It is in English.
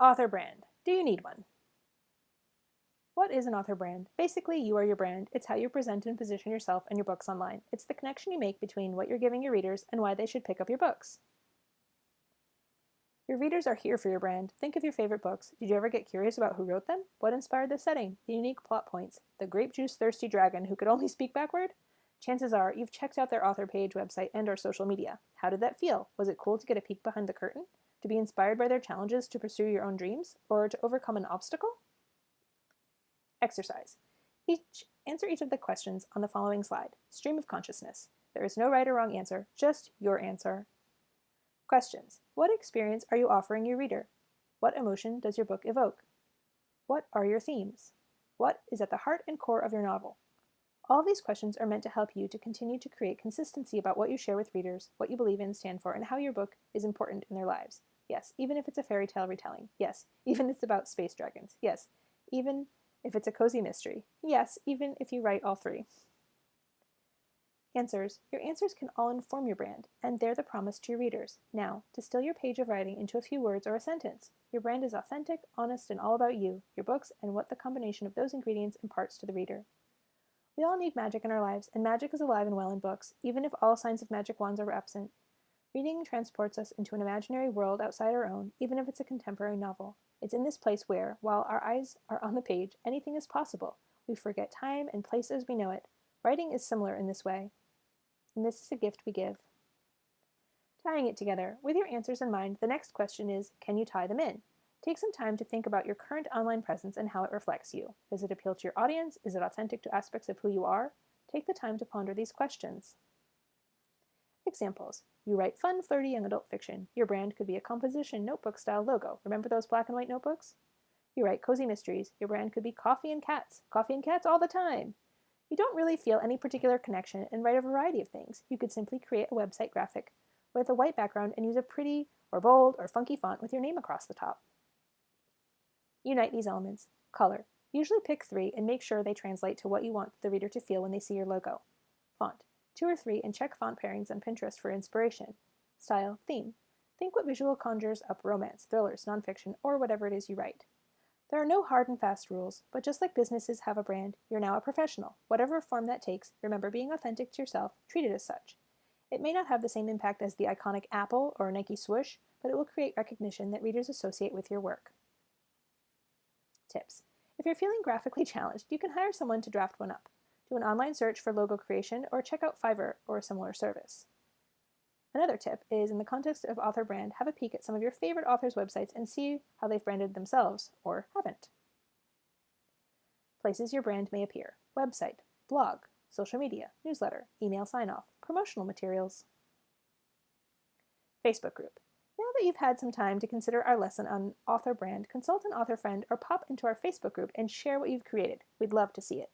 Author brand. Do you need one? What is an author brand? Basically, you are your brand. It's how you present and position yourself and your books online. It's the connection you make between what you're giving your readers and why they should pick up your books. Your readers are here for your brand. Think of your favorite books. Did you ever get curious about who wrote them? What inspired the setting? The unique plot points? The grape juice thirsty dragon who could only speak backward? Chances are you've checked out their author page, website, and/or social media. How did that feel? Was it cool to get a peek behind the curtain? To be inspired by their challenges to pursue your own dreams? Or to overcome an obstacle? Exercise. Answer each of the questions on the following slide. Stream of consciousness. There is no right or wrong answer, just your answer. Questions. What experience are you offering your reader? What emotion does your book evoke? What are your themes? What is at the heart and core of your novel? All of these questions are meant to help you to continue to create consistency about what you share with readers, what you believe in, stand for, and how your book is important in their lives. Yes, even if it's a fairy tale retelling. Yes, even if it's about space dragons. Yes, even if it's a cozy mystery. Yes, even if you write all three. Answers. Your answers can all inform your brand, and they're the promise to your readers. Now, distill your page of writing into a few words or a sentence. Your brand is authentic, honest, and all about you, your books, and what the combination of those ingredients imparts to the reader. We all need magic in our lives, and magic is alive and well in books, even if all signs of magic wands are absent. Reading transports us into an imaginary world outside our own, even if it's a contemporary novel. It's in this place where, while our eyes are on the page, anything is possible. We forget time and place as we know it. Writing is similar in this way, and this is a gift we give. Tying it together. With your answers in mind, the next question is, can you tie them in? Take some time to think about your current online presence and how it reflects you. Does it appeal to your audience? Is it authentic to aspects of who you are? Take the time to ponder these questions. Examples. You write fun, flirty young adult fiction. Your brand could be a composition notebook-style logo. Remember those black and white notebooks? You write cozy mysteries. Your brand could be coffee and cats. Coffee and cats all the time. You don't really feel any particular connection and write a variety of things. You could simply create a website graphic with a white background and use a pretty or bold or funky font with your name across the top. Unite these elements. Color. Usually pick 3 and make sure they translate to what you want the reader to feel when they see your logo. Font. 2 or 3 and check font pairings on Pinterest for inspiration. Style. Theme. Think what visual conjures up romance, thrillers, nonfiction, or whatever it is you write. There are no hard and fast rules, but just like businesses have a brand, you're now a professional. Whatever form that takes, remember being authentic to yourself, treat it as such. It may not have the same impact as the iconic Apple or Nike swoosh, but it will create recognition that readers associate with your work. Tips. If you're feeling graphically challenged, you can hire someone to draft one up. Do an online search for logo creation or check out Fiverr or a similar service. Another tip is, in the context of author brand, have a peek at some of your favorite authors' websites and see how they've branded themselves, or haven't. Places your brand may appear. Website, blog, social media, newsletter, email sign-off, promotional materials. Facebook group. Now that you've had some time to consider our lesson on author brand, consult an author friend or pop into our Facebook group and share what you've created. We'd love to see it.